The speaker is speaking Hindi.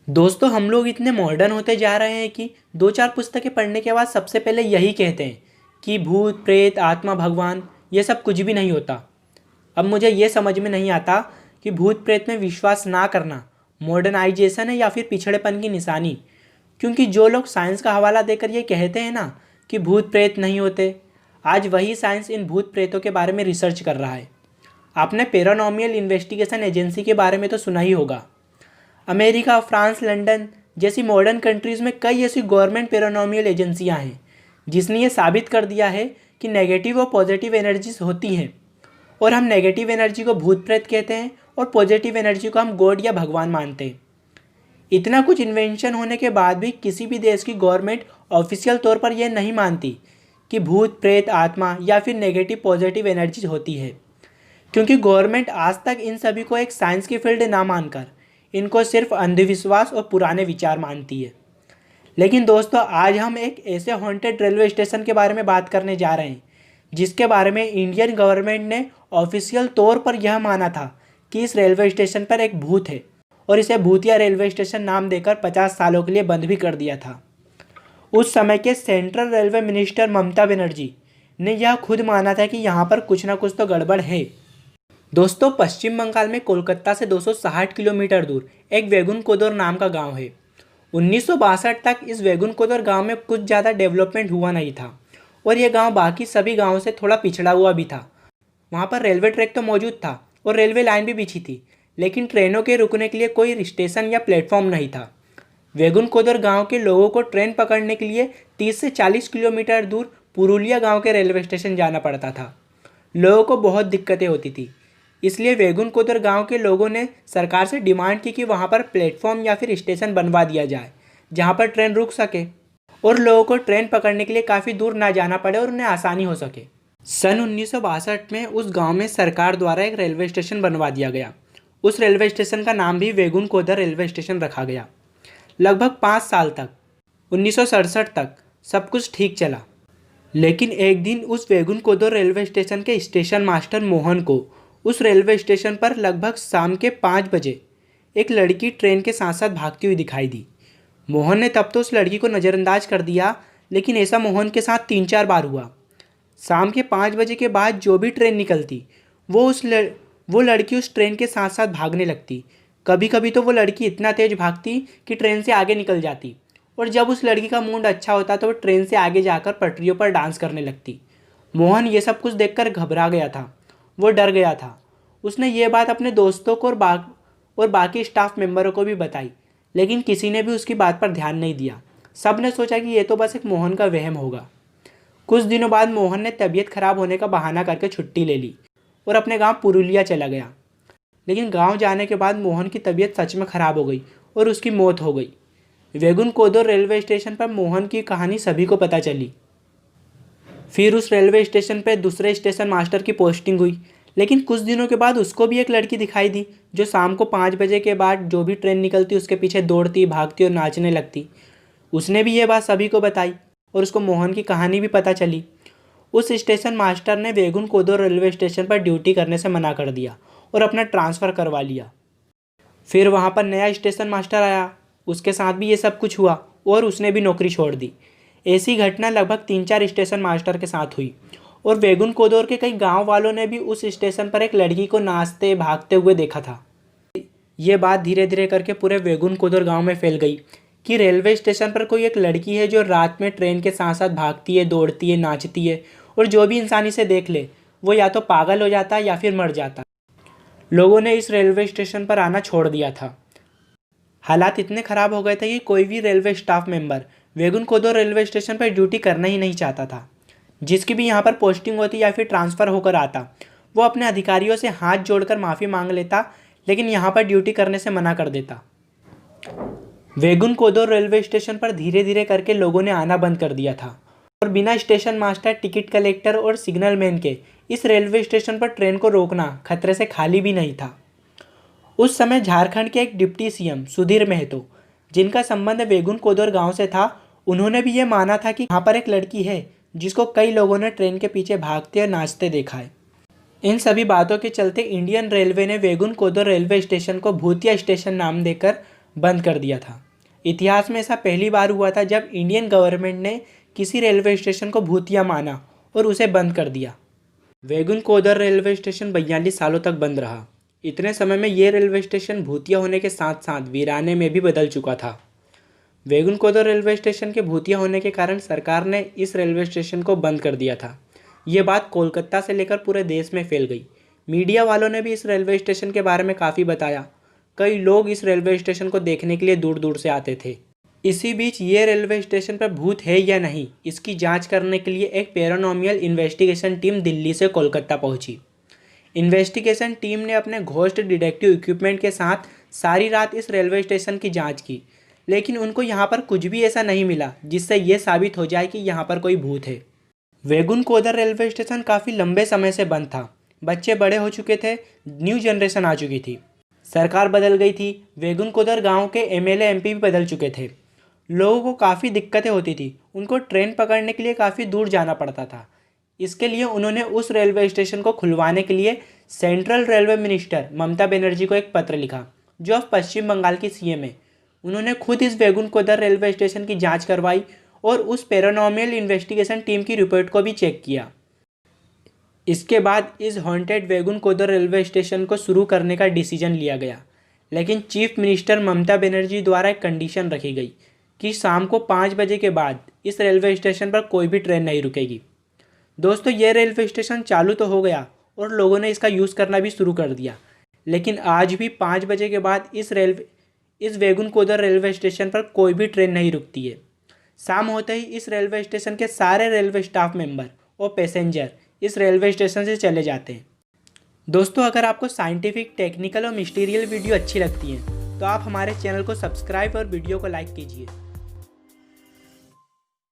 दोस्तों, हम लोग इतने मॉडर्न होते जा रहे हैं कि दो चार पुस्तकें पढ़ने के बाद सबसे पहले यही कहते हैं कि भूत प्रेत आत्मा भगवान ये सब कुछ भी नहीं होता। अब मुझे ये समझ में नहीं आता कि भूत प्रेत में विश्वास ना करना मॉडर्नाइजेशन है या फिर पिछड़ेपन की निशानी। क्योंकि जो लोग साइंस का हवाला देकर ये कहते हैं ना कि भूत प्रेत नहीं होते, आज वही साइंस इन भूत प्रेतों के बारे में रिसर्च कर रहा है। आपने पैरानॉर्मल इन्वेस्टिगेशन एजेंसी के बारे में तो सुना ही होगा। अमेरिका, फ्रांस, लंदन जैसी मॉडर्न कंट्रीज़ में कई ऐसी गवर्नमेंट पैरानॉर्मल एजेंसियां हैं जिसने ये साबित कर दिया है कि नेगेटिव और पॉजिटिव एनर्जीज होती हैं। और हम नेगेटिव एनर्जी को भूत प्रेत कहते हैं और पॉजिटिव एनर्जी को हम गॉड या भगवान मानते हैं। इतना कुछ इन्वेंशन होने के बाद भी किसी भी देश की गवर्नमेंट ऑफिशियल तौर पर यह नहीं मानती कि भूत प्रेत आत्मा या फिर नेगेटिव पॉजिटिव एनर्जीज होती है, क्योंकि गवर्नमेंट आज तक इन सभी को एक साइंस की फील्ड ना मानकर इनको सिर्फ अंधविश्वास और पुराने विचार मानती है। लेकिन दोस्तों, आज हम एक ऐसे हॉन्टेड रेलवे स्टेशन के बारे में बात करने जा रहे हैं जिसके बारे में इंडियन गवर्नमेंट ने ऑफिशियल तौर पर यह माना था कि इस रेलवे स्टेशन पर एक भूत है और इसे भूतिया रेलवे स्टेशन नाम देकर 50 सालों के लिए बंद भी कर दिया था। उस समय के central railway minister Mamata Banerjee ने यह खुद माना था कि यहाँ पर कुछ ना कुछ तो गड़बड़ है। दोस्तों, पश्चिम बंगाल में कोलकाता से 260 किलोमीटर दूर एक वेगुन कोदर नाम का गांव है। 1962 तक इस वेगुन कोदर गांव में कुछ ज़्यादा डेवलपमेंट हुआ नहीं था और यह गांव बाकी सभी गांवों से थोड़ा पिछड़ा हुआ भी था। वहां पर रेलवे ट्रैक तो मौजूद था और रेलवे लाइन भी बिछी थी, लेकिन ट्रेनों के रुकने के लिए कोई स्टेशन या प्लेटफॉर्म नहीं था। वेगुन कोदर गाँव के लोगों को ट्रेन पकड़ने के लिए 30 से 40 किलोमीटर दूर पुरुलिया गाँव के रेलवे स्टेशन जाना पड़ता था। लोगों को बहुत दिक्कतें होती थी, इसलिए वेगुन कोदर गांव के लोगों ने सरकार से डिमांड की कि वहां पर प्लेटफॉर्म या फिर स्टेशन बनवा दिया जाए जहां पर ट्रेन रुक सके और लोगों को ट्रेन पकड़ने के लिए काफ़ी दूर ना जाना पड़े और उन्हें आसानी हो सके। सन 1962 में उस गांव में सरकार द्वारा एक रेलवे स्टेशन बनवा दिया गया। उस रेलवे स्टेशन का नाम भी वेगुन कोदर रेलवे स्टेशन रखा गया। लगभग 5 साल तक 1967 तक सब कुछ ठीक चला, लेकिन एक दिन उस वेगुन कोदर रेलवे स्टेशन के स्टेशन मास्टर मोहन को उस रेलवे स्टेशन पर लगभग शाम के 5 बजे एक लड़की ट्रेन के साथ साथ भागती हुई दिखाई दी। मोहन ने तब तो उस लड़की को नज़रअंदाज कर दिया, लेकिन ऐसा मोहन के साथ 3-4 बार हुआ। शाम के 5 बजे के बाद जो भी ट्रेन निकलती वो लड़की उस ट्रेन के साथ साथ भागने लगती। कभी कभी तो वो लड़की इतना तेज़ भागती कि ट्रेन से आगे निकल जाती, और जब उस लड़की का मूड अच्छा होता तो वो ट्रेन से आगे जाकर पटरियों पर डांस करने लगती। मोहन ये सब कुछ देखकर घबरा गया था, वो डर गया था। उसने ये बात अपने दोस्तों को और बाकी स्टाफ मेंबरों को भी बताई, लेकिन किसी ने भी उसकी बात पर ध्यान नहीं दिया। सब ने सोचा कि ये तो बस एक मोहन का वहम होगा। कुछ दिनों बाद मोहन ने तबीयत खराब होने का बहाना करके छुट्टी ले ली और अपने गांव पुरुलिया चला गया। लेकिन गांव जाने के बाद मोहन की तबीयत सच में खराब हो गई और उसकी मौत हो गई। वेगुन कोदर रेलवे स्टेशन पर मोहन की कहानी सभी को पता चली। फिर उस रेलवे स्टेशन पर दूसरे स्टेशन मास्टर की पोस्टिंग हुई, लेकिन कुछ दिनों के बाद उसको भी एक लड़की दिखाई दी जो शाम को 5 बजे के बाद जो भी ट्रेन निकलती उसके पीछे दौड़ती, भागती और नाचने लगती। उसने भी ये बात सभी को बताई और उसको मोहन की कहानी भी पता चली। उस स्टेशन मास्टर ने वेगुन कोदर रेलवे स्टेशन पर ड्यूटी करने से मना कर दिया और अपना ट्रांसफ़र करवा लिया। फिर वहाँ पर नया स्टेशन मास्टर आया, उसके साथ भी ये सब कुछ हुआ और उसने भी नौकरी छोड़ दी। ऐसी घटना लगभग 3-4 स्टेशन मास्टर के साथ हुई और वेगुन कोदर के कई गांव वालों ने भी उस स्टेशन पर एक लड़की को नाचते भागते हुए देखा था। ये बात धीरे धीरे करके पूरे वेगुन कोदर गांव में फैल गई कि रेलवे स्टेशन पर कोई एक लड़की है जो रात में ट्रेन के साथ साथ भागती है, दौड़ती है, नाचती है, और जो भी इंसान इसे देख ले वो या तो पागल हो जाता या फिर मर जाता। लोगों ने इस रेलवे स्टेशन पर आना छोड़ दिया था। हालात इतने ख़राब हो गए थे कि कोई भी railway staff member Begunkodar railway station पर ड्यूटी करना ही नहीं चाहता था। जिसकी भी यहाँ पर पोस्टिंग होती या फिर ट्रांसफ़र होकर आता, वो अपने अधिकारियों से हाथ जोड़कर माफ़ी मांग लेता, लेकिन यहाँ पर ड्यूटी करने से मना कर देता। वेगुन कोदर रेलवे स्टेशन पर धीरे धीरे करके लोगों ने आना बंद कर दिया था और बिना स्टेशन मास्टर, टिकट कलेक्टर और सिग्नल मैन के इस रेलवे स्टेशन पर ट्रेन को रोकना खतरे से खाली भी नहीं था। उस समय झारखंड के एक डिप्टी सीएम सुधीर महतो, जिनका संबंध वेगुन कोदर गाँव से था, उन्होंने भी ये माना था कि यहाँ पर एक लड़की है जिसको कई लोगों ने ट्रेन के पीछे भागते और नाचते देखा है। इन सभी बातों के चलते इंडियन रेलवे ने वेगुन कोदर रेलवे स्टेशन को भूतिया स्टेशन नाम देकर बंद कर दिया था। इतिहास में ऐसा पहली बार हुआ था जब इंडियन गवर्नमेंट ने किसी रेलवे स्टेशन को भूतिया माना और उसे बंद कर दिया। वैगुन कोदर रेलवे स्टेशन 42 सालों तक बंद रहा। इतने समय में ये रेलवे स्टेशन भूतिया होने के साथ साथ वीराने में भी बदल चुका था। वैगुन कोदर रेलवे स्टेशन के भूतिया होने के कारण सरकार ने इस रेलवे स्टेशन को बंद कर दिया था। ये बात कोलकाता से लेकर पूरे देश में फैल गई। मीडिया वालों ने भी इस रेलवे स्टेशन के बारे में काफ़ी बताया। कई लोग इस रेलवे स्टेशन को देखने के लिए दूर दूर से आते थे। इसी बीच ये रेलवे स्टेशन पर भूत है या नहीं, इसकी जांच करने के लिए एक पैरानॉर्मल इन्वेस्टिगेशन टीम दिल्ली से कोलकाता पहुंची। इन्वेस्टिगेशन टीम ने अपने घोस्ट डिटेक्टिव इक्विपमेंट के साथ सारी रात इस रेलवे स्टेशन की जांच की, लेकिन उनको यहाँ पर कुछ भी ऐसा नहीं मिला जिससे ये साबित हो जाए कि यहाँ पर कोई भूत है। वैगुन कोदर रेलवे स्टेशन काफ़ी लंबे समय से बंद था। बच्चे बड़े हो चुके थे, न्यू जनरेशन आ चुकी थी, सरकार बदल गई थी, वैगुन कोदर गांव के एमएलए एमपी भी बदल चुके थे। लोगों को काफ़ी दिक्कतें होती थी, उनको ट्रेन पकड़ने के लिए काफ़ी दूर जाना पड़ता था। इसके लिए उन्होंने उस रेलवे स्टेशन को खुलवाने के लिए central railway minister Mamata Banerjee को एक पत्र लिखा, जो अब पश्चिम बंगाल की सीएम है। उन्होंने खुद इस वैगुन कोदर रेलवे स्टेशन की जांच करवाई और उस पैरानॉर्मल इन्वेस्टिगेशन टीम की रिपोर्ट को भी चेक किया। इसके बाद इस हॉन्टेड वैगुन कोदर रेलवे स्टेशन को शुरू करने का डिसीजन लिया गया, लेकिन चीफ मिनिस्टर ममता बनर्जी द्वारा एक कंडीशन रखी गई कि शाम को 5 बजे के बाद इस रेलवे स्टेशन पर कोई भी ट्रेन नहीं रुकेगी। दोस्तों, ये रेलवे स्टेशन चालू तो हो गया और लोगों ने इसका यूज़ करना भी शुरू कर दिया, लेकिन आज भी 5 बजे के बाद इस वैगुन कोदर रेलवे स्टेशन पर कोई भी ट्रेन नहीं रुकती है। शाम होते ही इस रेलवे स्टेशन के सारे रेलवे स्टाफ मेंबर और पैसेंजर इस रेलवे स्टेशन से चले जाते हैं। दोस्तों, अगर आपको साइंटिफिक, टेक्निकल और मिस्टीरियल वीडियो अच्छी लगती हैं तो आप हमारे चैनल को सब्सक्राइब और वीडियो को लाइक कीजिए।